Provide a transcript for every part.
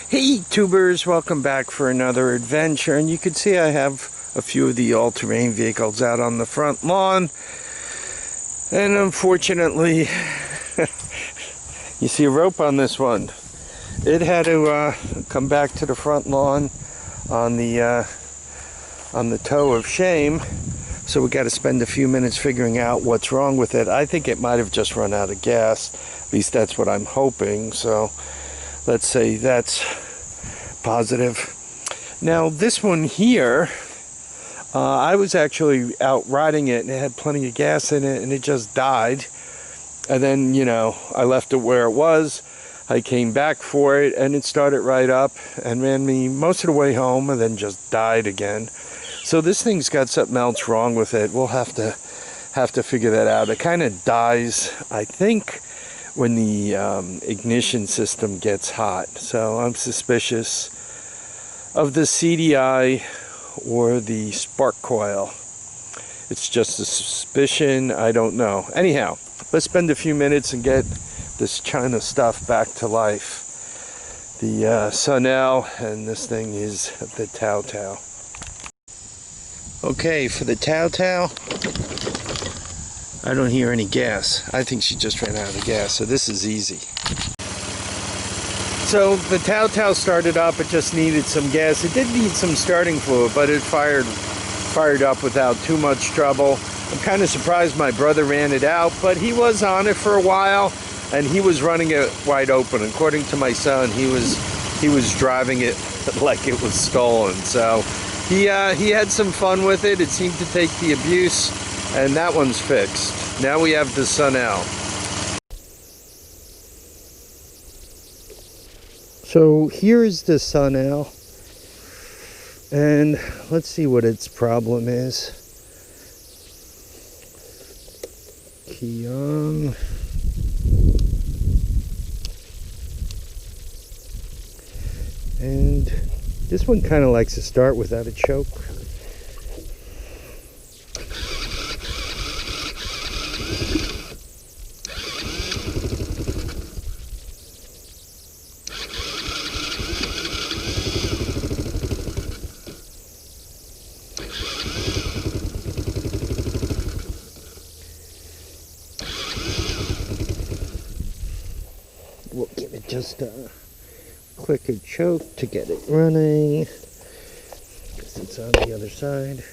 Hey tubers, welcome back for another adventure. And you can see I have a few of the all-terrain vehicles out on the front lawn. And unfortunately, you see a rope on this one. It had to come back to the front lawn on the toe of shame. So we got to spend a few minutes figuring out what's wrong with it. I think it might have just run out of gas. At least that's what I'm hoping. So let's say that's positive. Now this one here, I was actually out riding it and it had plenty of gas in it and it just died. And then, you know, I left it where it was. I came back for it and it started right up and ran me most of the way home and then just died again. So this thing's got something else wrong with it. We'll have to figure that out. It kind of dies, I think, when the ignition system gets hot. So I'm suspicious of the CDI or the spark coil. It's just a suspicion, I don't know. Anyhow, let's spend a few minutes and get this China stuff back to life. The Sunl, and this thing is the TaoTao. Okay, for the TaoTao, I don't hear any gas. I think she just ran out of gas, so this is easy. So the TaoTao started up, it just needed some gas. It did need some starting fluid, but it fired up without too much trouble. I'm kind of surprised my brother ran it out, but he was on it for a while, and he was running it wide open. According to my son, he was driving it like it was stolen. So he had some fun with it. It seemed to take the abuse. And that one's fixed. Now we have the Sunl. So here's the Sunl. And let's see what its problem is. Key on. And this one kind of likes to start without a choke. We'll give it just a quicker choke to get it running, because it's on the other side.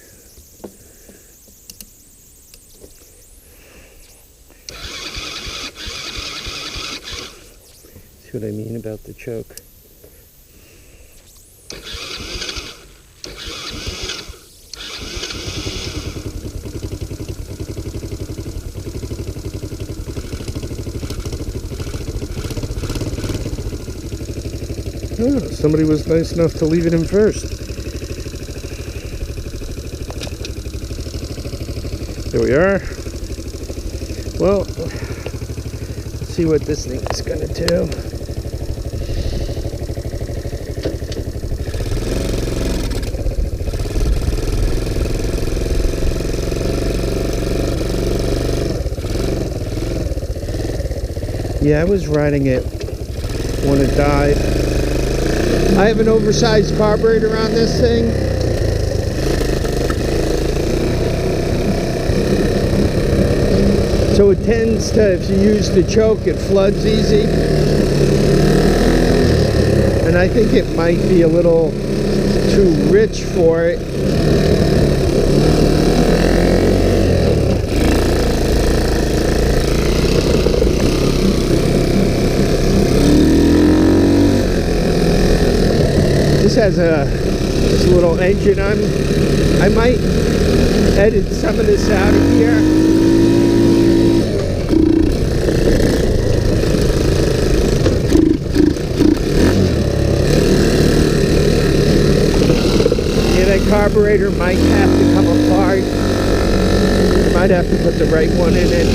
See what I mean about the choke? Oh, somebody was nice enough to leave it in first. There we are. Well, let's see what this thing is going to do. Yeah, I was riding it when it died. I have an oversized carburetor on this thing. So it tends to, if you use the choke, it floods easy. And I think it might be a little too rich for it. This has this little engine on. I might edit some of this out of here. Yeah, that carburetor might have to come apart. Might have to put the right one in it.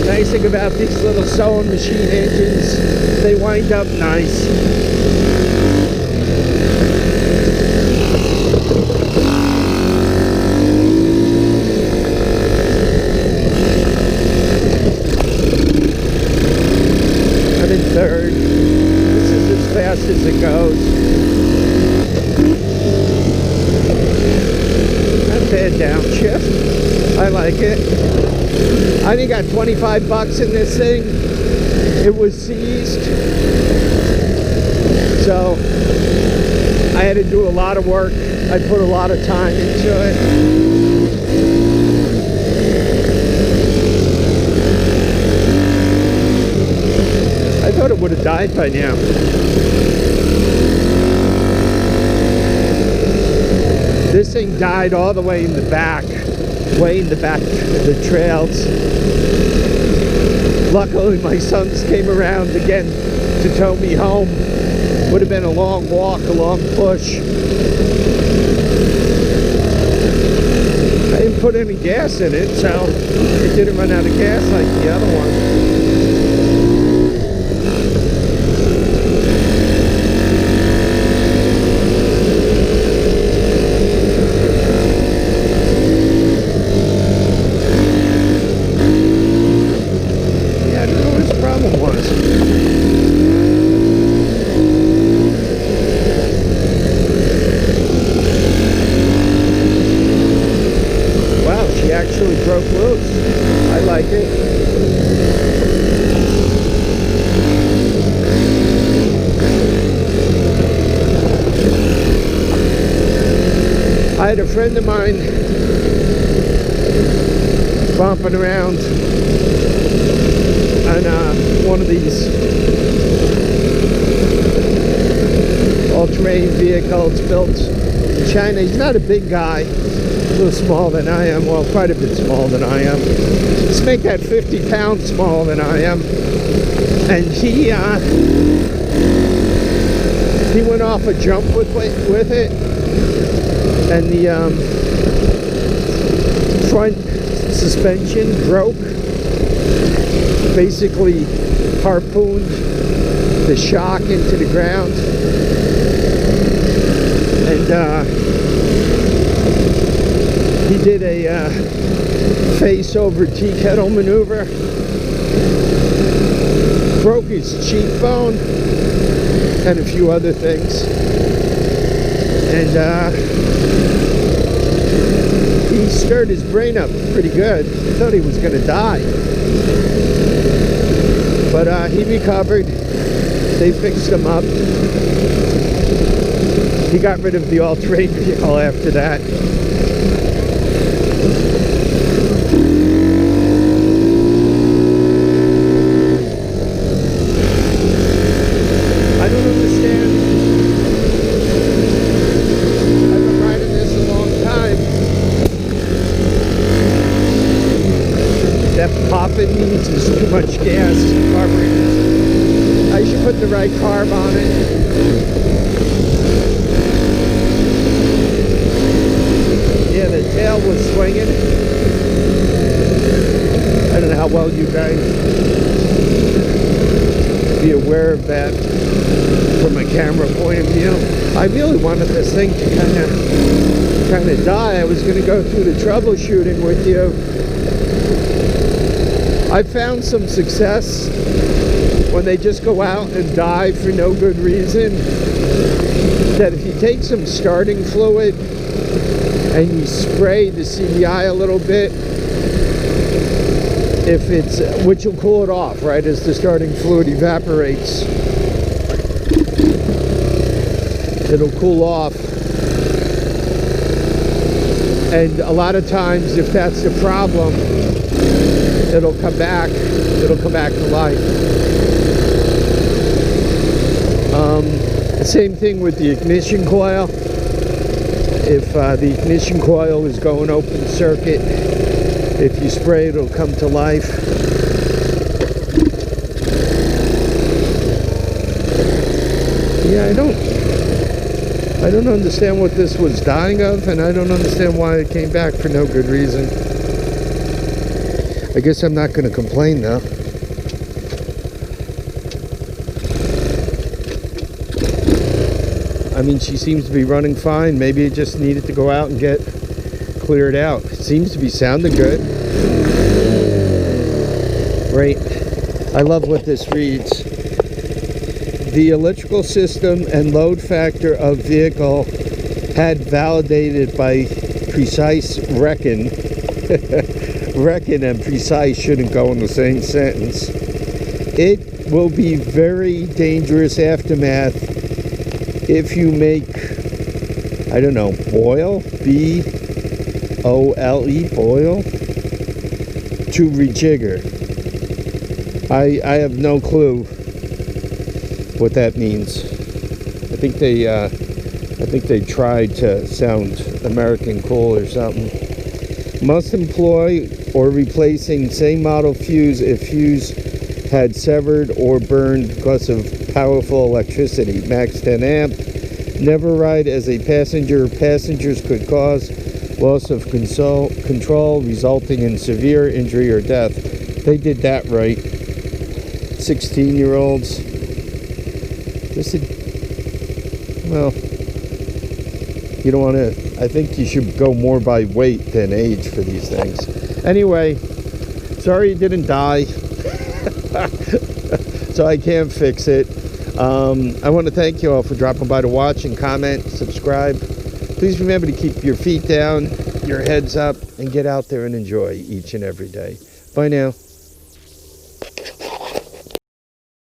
Nice thing about these little sewing machine engines, they wind up nice. in third. This is as fast as it goes. Not a bad downshift. I like it. I only got 25 bucks in this thing. It was seized. So I had to do a lot of work. I put a lot of time into it. I thought it would have died by now. This thing died all the way in the back. Way in the back of the trails. Luckily my sons came around again to tow me home. Would have been a long walk, a long push. I didn't put any gas in it, so it didn't run out of gas like the other one. Broke loose. I like it. I had a friend of mine bumping around on one of these all-terrain vehicles built in China. He's not a big guy. A little smaller than I am. Well, quite a bit smaller than I am. Let's make that 50 pounds smaller than I am. And he went off a jump with it, and the front suspension broke. Basically harpooned the shock into the ground, and he did a face-over tea kettle maneuver, broke his cheekbone and a few other things, and he stirred his brain up pretty good. I thought he was going to die, but he recovered. They fixed him up. He got rid of the all-terrain vehicle after that. I don't understand. I've been riding this a long time. That popping means there's too much gas carburetors. I should put the right carb on it. Yeah, the tail was swinging. I don't know how well you guys be aware of that from a camera point of view. I really wanted this thing to kind of die. I was going to go through the troubleshooting with you. I found some success when they just go out and die for no good reason. That if you take some starting fluid and you spray the CDI a little bit, if it's, which will cool it off, right, as the starting fluid evaporates. It'll cool off. And a lot of times, if that's the problem, it'll come back to life. The same thing with the ignition coil. If the ignition coil is going open circuit, if you spray it, it'll come to life. Yeah, I don't understand what this was dying of, and I don't understand why it came back for no good reason. I guess I'm not going to complain though. I mean, she seems to be running fine. Maybe it just needed to go out and get cleared out. It seems to be sounding good. Great. I love what this reads. the electrical system and load factor of vehicle had validated by precise reckon. Reckon and precise shouldn't go in the same sentence. It will be very dangerous aftermath if you make, I don't know, boil, B-O-L-E, boil, to rejigger. I have no clue what that means. I think they tried to sound American cool or something. Must employ or replacing same model fuse if fuse had severed or burned because of powerful electricity. Max 10 amp. Never ride as a passenger. Passengers could cause loss of control resulting in severe injury or death. They did that right. 16-year-olds. Well, you don't want to, I think you should go more by weight than age for these things. Anyway, sorry it didn't die. So I can't fix it. I want to thank you all for dropping by to watch and comment, subscribe. Please remember to keep your feet down, your heads up, and get out there and enjoy each and every day. Bye now.